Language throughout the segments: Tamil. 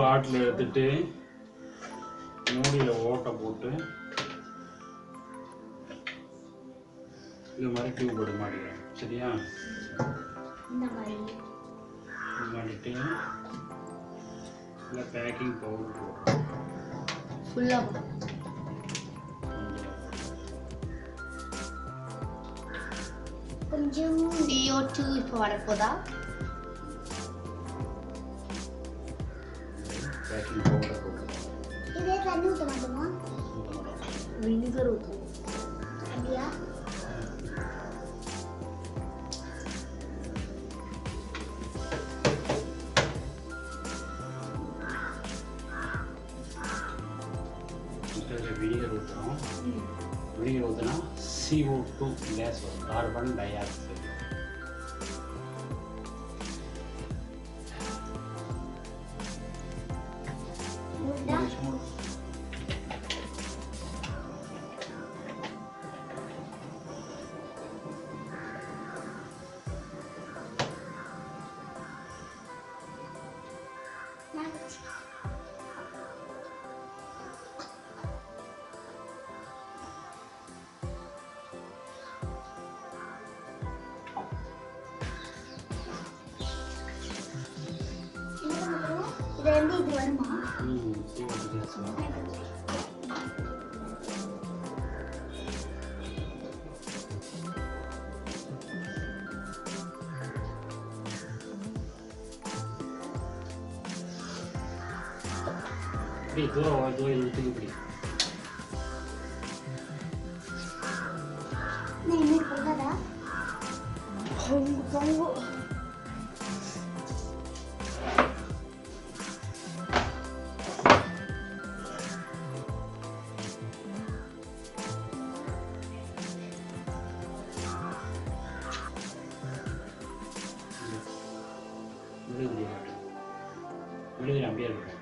பாட்டில் எடுத்துட்டு மூடியில் ஓட்டை போட்டு இது மாதிரி டியூப் போட மாட்டேங்கிறேன். சரியா? இந்த மாதிரி மாட்டிட்டு இல்லை பேக்கிங் பவுடர் போடுறோம். ஃபுல்லாக கொஞ்சம் CO2 இப்போ வரப்போதா? பேக்கிங் பவுடர் போடுறோம். இதே தண்ணி ஊற்ற மாட்டோமா? வினிகர் ஊற்றுவோம். அப்படியா? வினிகர் ஊற்றுறோம். வினிகர் ஊற்றினா CO2 கேஸ் வரும், கார்பன் டை ஆக்சைடு. இது வருமா? CO2 கேஸ் வரும். தூரம் ஊற்றி இப்படி விழுது அப்படியே இருக்கும்.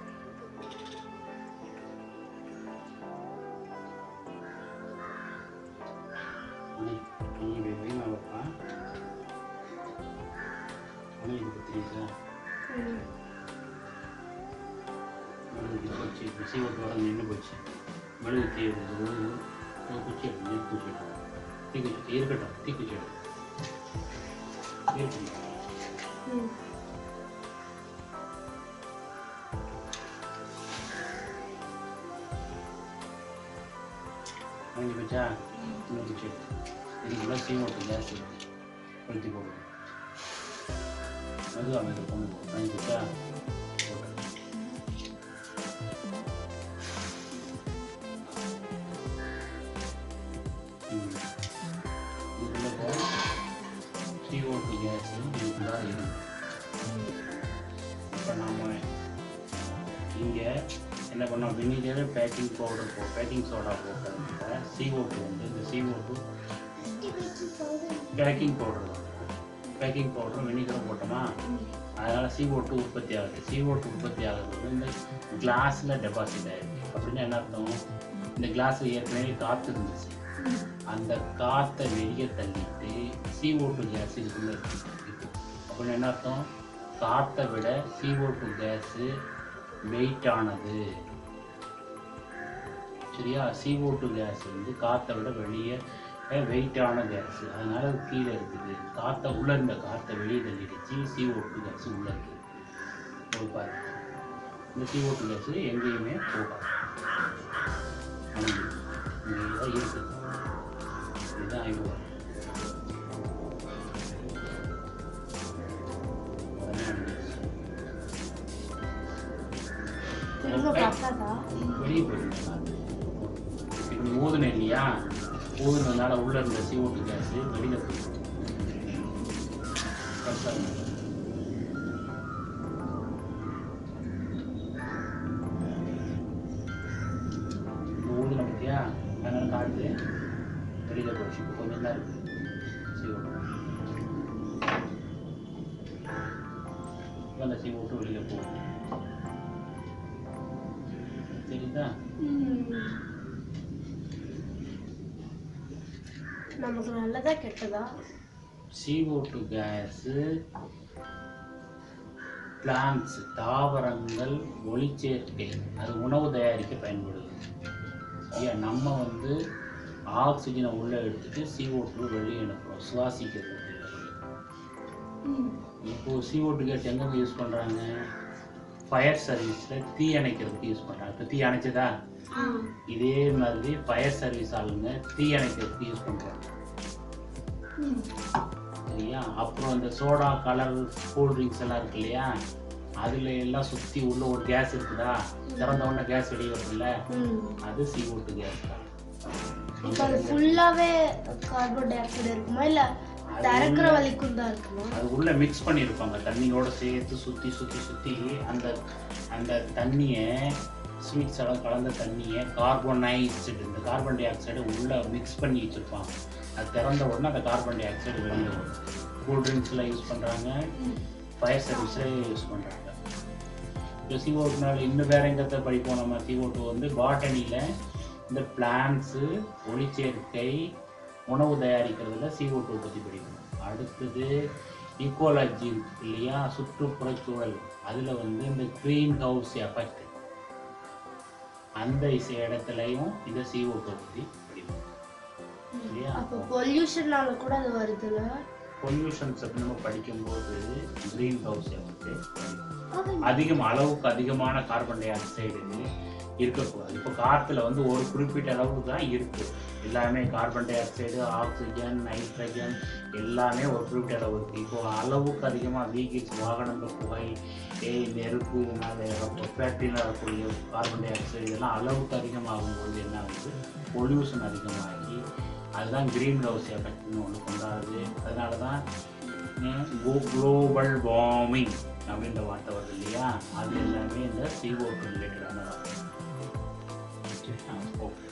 பிசி ஓட்டு வர நின்று போச்சு. மெழுகு தீ குச்சி குச்சி தீக்குச்சி இருக்கட்டும். தீக்குச்சி வாங்கி வச்சா குச்சி இதுக்குள்ள CO2 கேஸ் கொளுத்தி போடுவோம். மெதுவாக மெது கொண்டு போகும். வாங்கி வச்சா CO2 கேஸ் இதுக்குதான் இருக்கு. இப்போ நாம் இங்கே என்ன பண்ணோம்? Vinegar, baking powder baking soda போட்டதுனால CO2 வந்து இந்த CO2 பேக்கிங் பவுடர் தான். பேக்கிங் பவுடரும் வினிகரும் போட்டோமா, அதனால் CO2 உற்பத்தி ஆகுது. CO2 உற்பத்தி ஆகுது வந்து இந்த கிளாஸில் டெபாசிட் ஆகிடுது. அப்படின்னா என்ன அர்த்தம்? இந்த கிளாஸில் ஏற்கனவே காற்று இருந்துச்சு. அந்த காற்றை வெளியே தள்ளிட்டு CO2 கேஸ் இதுக்குள்ளே இருக்குது. அப்படின்னு என்ன அர்த்தம்? காற்றை விட CO2 கேஸு வெயிட்டானது. சரியா? CO2 கேஸ் வந்து காற்றை விட வெளியே வெயிட்டான கேஸ், அதனால அது கீழே இருக்குது. காற்றை உள்ள இருந்த காற்றை வெளியே தள்ளிடுச்சு. CO2 கேஸ் உள்ள இருக்குது. போய்பாரு, இந்த CO2 கேஸ் எங்கேயுமே போகாது, இங்கே தான் இருக்குது. இதுதான் ஆய்வு. வெளியே போயிடுங்க. இப்போ ஊதுன இல்லையா, ஊதுனதுனால உள்ள இருந்த CO2 கேஸ் வெளியில போயிடும். ஊதுன பத்தியா, அதனால காற்று வெளியில போயிடுச்சு. இப்போ கொஞ்சம் தான் இருக்கு CO2. அந்த CO2 வெளியில போகும். தெரியுதா? நமக்கு நல்லதா கெட்டதா? CO2 கேஸ் பிளான்ட்ஸ் தாவரங்கள் ஒளிச்சேர்க்கை அது உணவு தயாரிக்க பயன்படுது. ஐயா நம்ம வந்து ஆக்சிஜனை உள்ளே எடுத்துட்டு CO2 வெளியே அனுப்புகிறோம் சுவாசிக்கிறதுக்கு. இப்போ CO2 கேஸ் எங்கே யூஸ் பண்ணுறாங்க? ஃபயர் சர்வீஸில் தீ அணைக்கிறதுக்கு யூஸ் பண்ணுறாங்க. இப்போ தீ அணைச்சதா? இதே மாதிரி ஃபயர் சர்வீஸ் ஆளுங்க தீ அணைக்கிறதுக்கு யூஸ் பண்ணுறாங்க. சரியா? அப்புறம் இந்த சோடா கலர் கூல் ட்ரிங்க்ஸ் எல்லாம் இருக்கு இல்லையா, அதில் எல்லாம் சுற்றி உள்ள ஒரு கேஸ் இருக்குதா, திறந்த உடனே கேஸ் வெளியே வருதுல்ல, அது CO2 கேஸ் தான். அது ஃபுல்லாவே கார்பன் டை ஆக்சைடு இருக்குமா இல்ல தரக்குற வலிக்கும் தான் இருக்குமா? அது உள்ள மிக்ஸ் பண்ணியிருப்பாங்க தண்ணியோட சேர்த்து சுற்றி சுற்றி சுற்றி அந்த அந்த தண்ணியை ஸ்வீட்ஸ் எல்லாம் கலந்த தண்ணியை கார்பனைஸ்டு இந்த கார்பன் டை ஆக்சைடு உள்ளே மிக்ஸ் பண்ணி வச்சுருப்பாங்க. அது திறந்த உடனே அந்த கார்பன் டை ஆக்சைடு வெளியே வரும். கூல் ட்ரிங்க்ஸில் யூஸ் பண்ணுறாங்க, ஃபயர் சர்வீஸில் யூஸ் பண்ணுறாங்க. இப்போ CO2 இன்னும் வேறு எங்கே படிப்போம் நம்ம? CO2 வந்து பாட்டனியில் இந்த பிளான்ட்ஸு ஒளிச்சேர்க்கை உணவு தயாரிக்கிறதுல CO2 பற்றி படிக்கணும். அடுத்தது ஈக்கோலாஜி இருக்கு இல்லையா, சுற்றுப்புறச்சூழல், அதில் வந்து இந்த க்ரீன் ஹவுஸ் எஃபெக்ட் அந்த இடத்துலையும் இந்த CO2 பற்றி படிக்கணும். இல்லையா? அப்போ பொல்யூஷனால கூட அது வருதுல்ல. பொல்யூஷன்ஸ் அப்படின்னு நம்ம படிக்கும்போது க்ரீன் ஹவுஸ் எஃபெக்ட் அளவுக்கு அதிகமான கார்பன் டை ஆக்சைடு இருக்கக்கூடாது. இப்போ காற்றுல வந்து ஒரு குறிப்பிட்ட அளவுக்கு தான் இருக்குது. எல்லாமே carbon di oxide, oxygen, nitrogen எல்லாமே ஒரு குறிப்பிட்ட அளவு இருக்குது. இப்போ அளவுக்கு அதிகமாக வெஹிக்கிள்ஸ் வாகனங்கள் புகை நெருப்பு இதனால் ஃபேக்ட்ரியில் வரக்கூடிய கார்பன் டை ஆக்சைடு இதெல்லாம் அளவுக்கு அதிகமாகும்போது என்ன ஆகுது? பொல்யூஷன் அதிகமாகி அதுதான் க்ரீன் ஹவுஸ் எஃபெக்ட்னு ஒன்று கொண்டாடுது. அதனால தான் குளோபல் வார்மிங் அப்படின்ற வார்த்தை வருது இல்லையா, அது எல்லாமே இந்த CO2 ரிலேட்டடான வார்த்தை. ஓகே